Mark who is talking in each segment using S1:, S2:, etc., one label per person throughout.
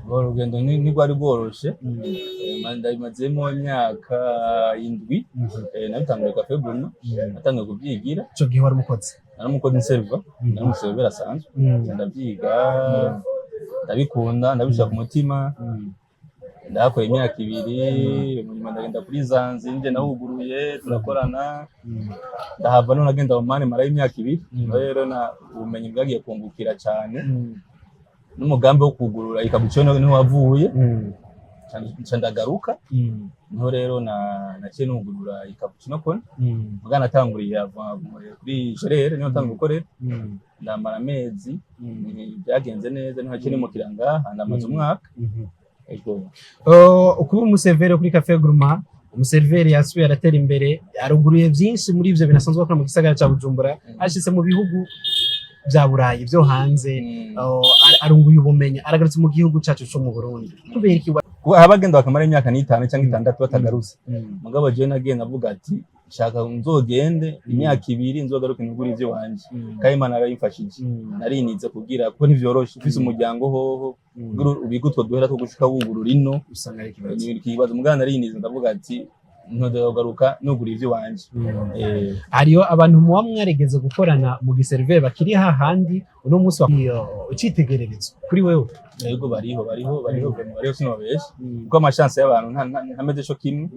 S1: Urugendo ntigwari rworoshe, ndabimazemo imyaka 7, nabitanguye Cafe Bruno, natanguye kuvyigira.
S2: Ico gihe wari umukozi?
S1: Nari umukozi server, nari umuserver asanzwe, ndavyiga, ndabikunda, ndabishaka ku mutima, ndahakoye imyaka 2, munyuma ndagenda kuri Zanzi, nje nahuguruye, turakorana, ndahava none agenda Oman marayo imyaka 2, rero na ubumenyi bwagiye kungukira cyane. N'umugambi wo kugurura ikabuciyo niho wavuye, ndagaruka, niho rero naciye nugurura ikabuciyo kone, muga natanguriye kuri Gerere, niho natanguriye gukorera, ndamara amezi, byagenze neza, niho naciye nimukira ngaha, ndamaze umwaka.
S2: Kuba umuservere kuri Cafe Gourmand, umuservere yasubiye aratera imbere, aruguruye byinshi muri ivyo binasanzwe bakora mu gisagara ca Bujumbura, ashitse mu bihugu bya Burayi byo hanze, arunguye ubumenyi, aragarutse mu gihugu cyacu cyo mu Burundi. Kubera iki
S1: abagenda bakamara imyaka 5 cyangwa 6 batagarutse, mugabo je nagenda avuga ati shaka nzogende imyaka 2 nzogaruke nugura ivyo wanje, kandi Imana arayimfashije. Narinize kugira kuko ntivyoroshe, ufise umuryango hoho ubigutwo duhera two gushika wugurura ino,
S2: usanga ari
S1: ikibazo. Mugabo narinize ndavuga ati ntodogaruka nugura ivyo wanje.
S2: Hariyo abantu muba mwaregeze gukorana mu giservere bakiri hahandi, uno munsi ucitegererezo kuri wewe?
S1: Yego bariho sinobeshe, kuko amachance y'abantu ntameze co kimwe,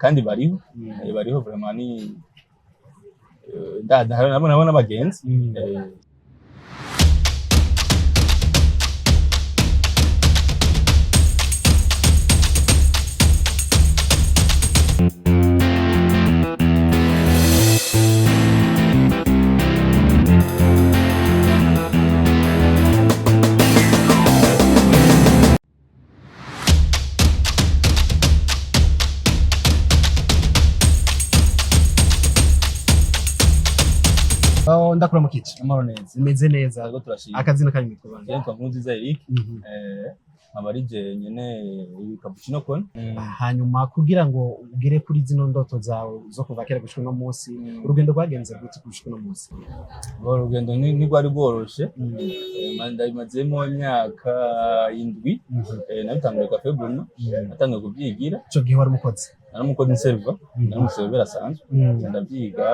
S1: kandi bariho vraiment ni nabona abagenzi.
S2: Ndakura mukici
S1: amaro neza,
S2: imeze neza,
S1: yego turashimye.
S2: akazina kanyu mitubanje?
S1: Yitwa Nkurunziza Eric, abarije nyene Cappuccino Kone.
S2: Hanyuma kugira ngo ugere kuri zino ndoto zawe zo kuva kera gushika no munsi, urugendo rwagenze gute gushika no munsi?
S1: Urugendo ntigwari rworoshe, ndabimazemo imyaka 7, nabitanguye Cafe Bruno, natanguye kuvyigira.
S2: Ico gihe wari umukozi?
S1: Nari umukozi server, nari umuserver asanzwe, ndavyiga,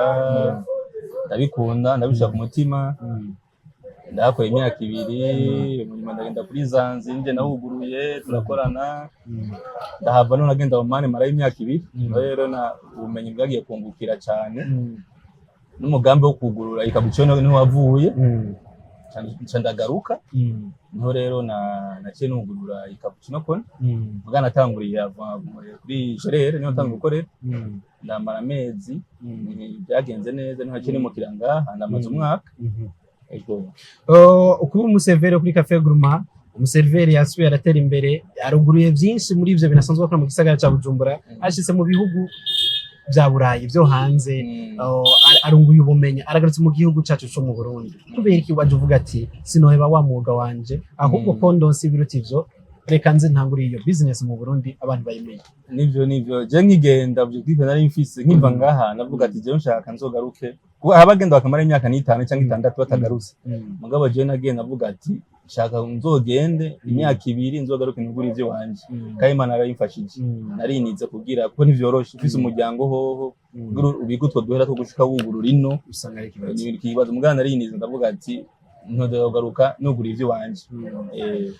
S1: ndabikunda, ndabishaka ku mutima, ndahakoye imyaka 2, munyuma ndagenda kuri Zanzi, nje nahuguruye, turakorana, ndahava none agenda Oman marayo imyaka 2, rero na ubumenyi bwagiye kungukira cyane. N'umugambi wo kugurura ikabuciyo niho wavuye, ndagaruka, niho rero naciye nugurura ikabuciyo kone, muga natanguriye kuri Gerere, niho natanguriye gukorera, ndamara amezi, byagenze neza, niho naciye nimukira ngaha, ndamaze umwaka.
S2: Kuba umuservere kuri Cafe Gourmand, umuservere yasubiye aratera imbere, aruguruye byinshi muri ivyo binasanzwe bakora mu gisagara ca Bujumbura, ashitse mu bihugu bya Burayi byo hanze, arunguye ubumenyi, aragarutse mu gihugu cyacu cyo mu Burundi. Kubera iki waje uvuga ati sinoheba wa mwuga wanje, ahubwo ko ndonse ibiruti ivyo, reka nze ntanguriye iyo business mu Burundi abantu bayimenye?
S1: Nivyo je nkigenda objective nari mfise nkiva ngaha, navuga ati je nshaka nzogaruke, kuko abagenda bakamara imyaka 5 cyangwa 6 batagarutse, mugabo je nagenda avuga ati shaka nzogende imyaka 2 nzogaruke nugura ivyo wanje, kandi Imana arayimfashije. Narinize kugira kuko ntivyoroshe, ufise umuryango hoho ubigutwo duhera two gushika wugurura ino,
S2: usanga ari
S1: ikibazo. Mugabo narinize ndavuga ati ntodogaruka nugura ivyo wanje.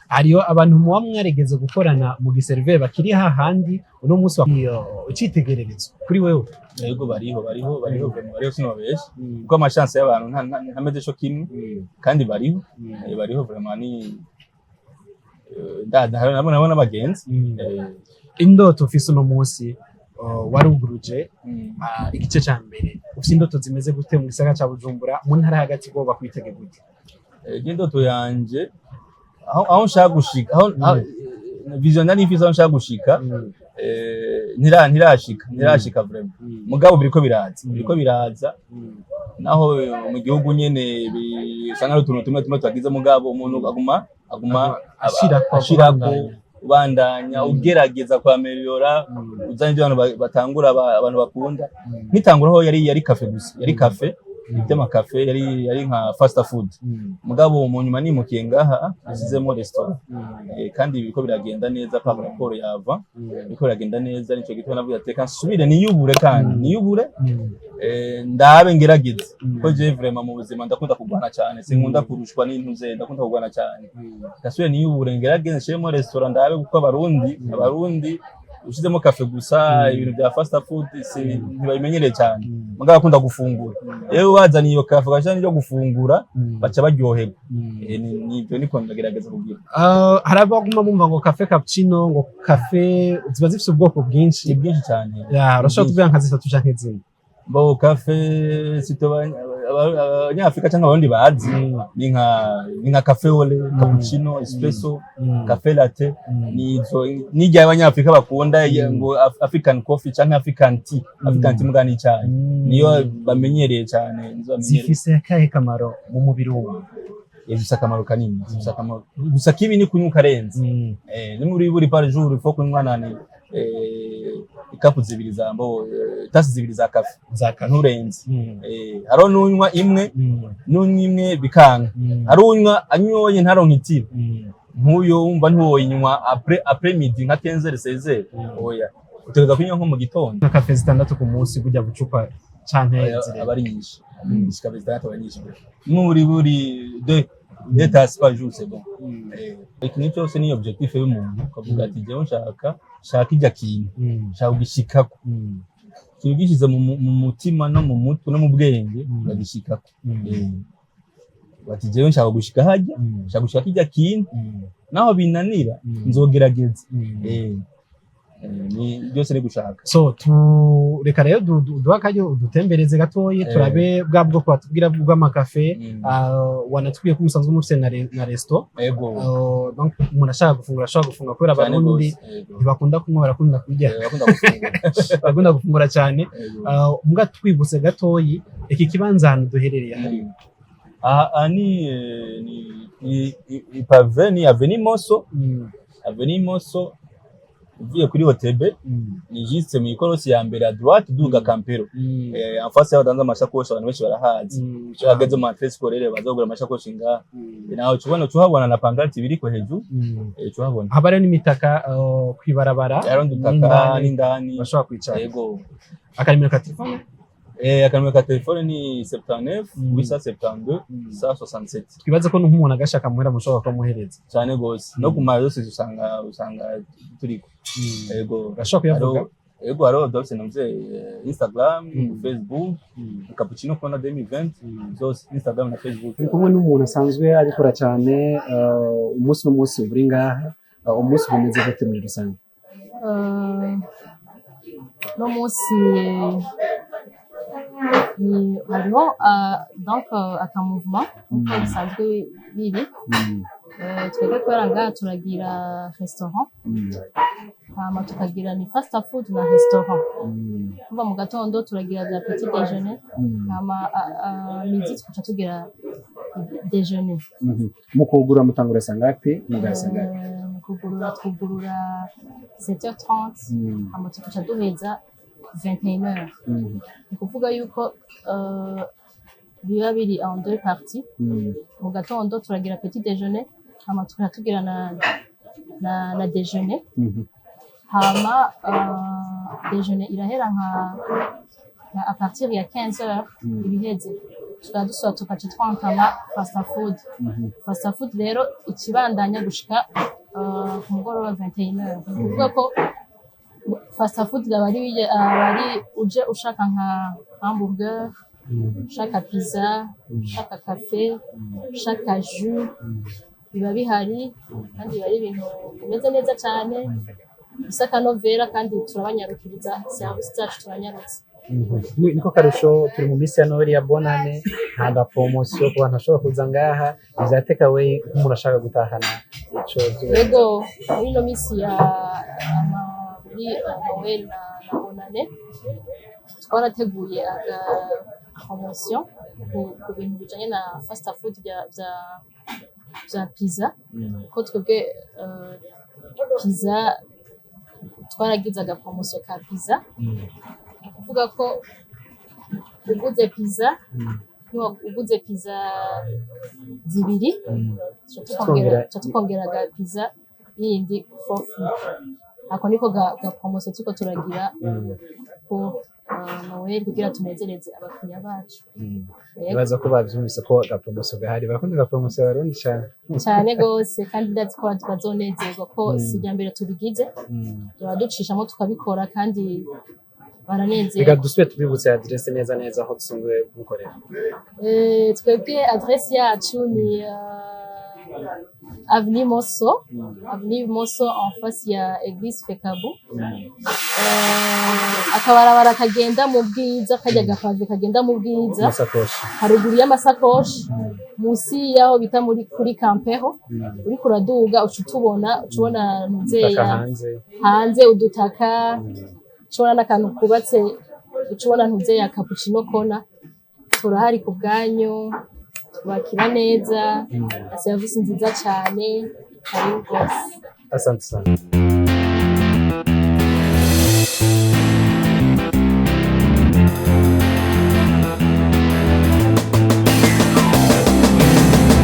S2: Hariyo abantu muba mwaregeze gukorana mu giservere bakiri hahandi, uno munsi ucitegererezo kuri wewe?
S1: Yego bariho sinobeshe, kuko amachance y'abantu ntameze co kimwe, kandi bariho vraiment ni nabona abagenzi.
S2: Indoto ufise uno munsi, waruguruje igice ca mbere, ufise indoto zimeze gute mu gisagara ca Bujumbura, mu ntara hagati bo bakwitege gute?
S1: Indoto yanje aho nshaka gushika, vision nari mfise aho nshaka gushika, ntirashika vraiment, mugabo biriko biraza, naho mu gihugu nyene bisanga ari utuntu tumwe twagize, mugabo umuntu aguma ashirako, ubandanya ugerageza kwameliora, uzanye abantu batangura, abantu bakunda. Nkitangura ho yari cafe gusa, yari cafe, iby'amakafe yari nka fast food mugabo mu nyuma nimukiye ngaha nasizemo restaurant kandi biriko biragenda neza pa rapport yava biriko biragenda neza nico gituma navuga ati nsubire niyubure kandi niyubure ndabe ngerageze ko je vraiment mu buzima ndakunda kugwana cyane sinkunda kurushwa n'intuze ndakunda kugwana cyane kasubire niyubure ngerageze nshiremo restaurant ndabe kuko abarundi ushizemo cafe gusa ibintu bya fast food ntibabimenyereye cyane mugabo akunda gufungura rero wazaniye iyo cafe gashani cyo gufungura baca baryoherwa nibyo niko ndagerageza kugira
S2: harabaguma bumva ngo cafe cappuccino ngo cafe ziba zifite ubwoko bwinshi
S1: cyane
S2: urashobora kuvuga nka zitatu canke zine
S1: bo cafe abanyafrika cyangwa abandi bazi ni nka cafe au lait cappuccino espresso cafe latte nijya abanyafrika bakunda ngo African coffee cyangwa African tea mugani cyane niyo bamenyereye cyane
S2: zifise akahe kamaro mu mubiri w'umuntu
S1: zifise akamaro kanini gusa kibi ni kunywa karenze ni muri buri par jour il faut kunywa nani ikapu zibiri zambo tasi zibiri za kafe nturenze haro nunywa imwe bikanga haro unywa anyoye ntaronka itiro nkuyo wumva ntiwoyinywa après midi nka 15 16 oya utegeza kunywa nko mu gitondo
S2: nka kafe zitandatu ku munsi kujya gucupa canke
S1: abari nyinshi kafe zitandatu abanyinshi muri deux tasses par jour c'est bon ikintu cyose ni objectif y'umuntu kavuga ati jewe shaka ijya kintu shaka gishikako kintu gishize mu mutima no mu mutwe no mu bwenge bagishikako bati jewe shaka gushika hajya shaka gushaka ijya kintu naho binanira nzogerageza ni byose ni gushaka
S2: so reka rero duhakayo dutembereze gatoye turabe bwa bwo kwatubwira bw'amakafe wanatwiye ko umusanzwe mufite na resto donc umuntu ashaka gufungura ashaka gufunga kubera abarundi ntibakunda kunywa barakunda kurya bakunda gufungura cyane mbwa twibutse gatoyi iki kibanza hano duherereye hari
S1: ni pave ni avenue Moso uvuye kuri OTB ni juste mu ikorosi ya mbere à droite duga Campero en face ya danza amashakoshi abantu benshi barahazi cyageze mu entrée scolaire bazogura amashakoshi nga naho cyubona na pancarte biriko hejuru cyubona
S2: habare n'imitaka kwibarabara
S1: yarondo utaka n'indani
S2: bashobora kwicara
S1: yego
S2: akarimero ka telefone
S1: akanumero ka telefone ni 79 872 167
S2: twibaze ko n'umuntu agashaka muhera mushobora ko muhereza
S1: cyane gose no ku mazi yose usanga turiko yego
S2: bashobora kuyavuga
S1: yego haro dose namze Instagram Facebook Cappuccino Kona 2020 zose Instagram na Facebook
S2: kumwe n'umuntu asanzwe abikora cyane umunsi n'umunsi uri ngaha umunsi bumeze gute muri rusange
S3: no munsi ni hariho donc akamouvement uko bisanzwe biri twebwe kubera ngaha turagira restaurant hama tukagira ni fast food na restaurant kuva mu gatondo turagira bya petit déjeuner hama midi tukaca tugira déjeuner
S2: mu kugura mutangura sangapi mugasanga
S3: mu kugurura twugurura 7h30 hama tukaca duheza 21h ni kuvuga yuko biba biri en deux parties mu gatondo turagira petit déjeuner hama tukaca tugira na déjeuner hama déjeuner irahera nka à partir ya 15h ibiheze tukadusaba tukaca twankama fast food rero ikibandanya gushika ku mugoroba 21h kuvuga ko fast food abari uje ushaka nka hamburger ushaka pizza ushaka cafe ushaka jus biba bihari kandi biba ari ibintu bimeze neza cyane bisa kanovera kandi turabanyarukiriza service zacu turanyarutse
S2: niko karusho turi mu minsi ya Noheli ya bonane nta promotion ku bantu bashobora kuza ngaha bya take away nk'umuntu ashaka gutahana ico
S3: yego muri no minsi ya Noheli na bonane twarateguye aga promotion ku bintu bijanye na fast food bya pizza ko twebwe pizza twaragize aga promotion ka pizza kuvuga ko uguze pizza niba uguze pizza zibiri tukongera pizza yindi for free. Ako niko ga promotion tuko turagira ko Noel kugira tunezereze abakiriya bacu.
S2: Nibaza ko bavyumvise ko ga promotion gahari bakunda ga promotion barundi
S3: cyane gose kandi that's ko bazonezerwa ko sijya mbere tubigize turaducishamo tukabikora kandi baranezerwa.
S2: Reka dusubire tubibutse adresse neza aho dusanzwe gukorera.
S3: Twebwe adresse yacu ni Avenue Mosso en face ya Église Fekabu. Akabarabara kagenda mu bwiza kajya gapave kagenda mu bwiza haruguru y'amasakoshi musi yaho bita muri kuri Campeho uri kuraduga ucubona ntuzeya hanze udutaka ucubona n'akantu kubatse ucubona ntuzeya cappuccino kona turahari ku bwanyu bakira neza, service nziza cyane, karibu rwose.
S2: Asante sana.